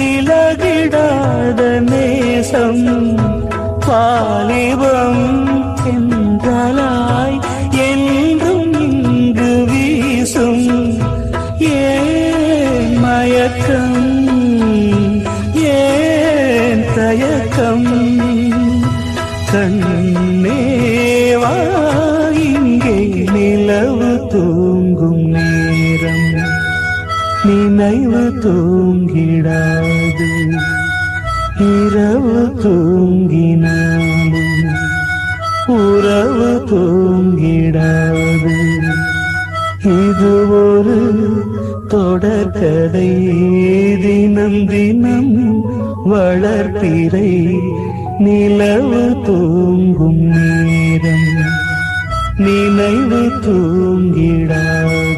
விலகிடாத நேசம் வாலிபம் என்றாய் என்றும் இங்கு வீசும் ஏன் மயக்கம் ஏன் தயக்கம் கண்ணேவா இங்கே நிலவு தூங்கும் நேரம் நினைவு தூங்கிடாது இரவு தூங்கினாலும் உறவு தூங்கிடாது இது ஒரு தொடர்கதை தினம் தினம் வளர்ப்பிறை நிலவு தூங்கும் நேரம் நினைவு தூங்கிடாது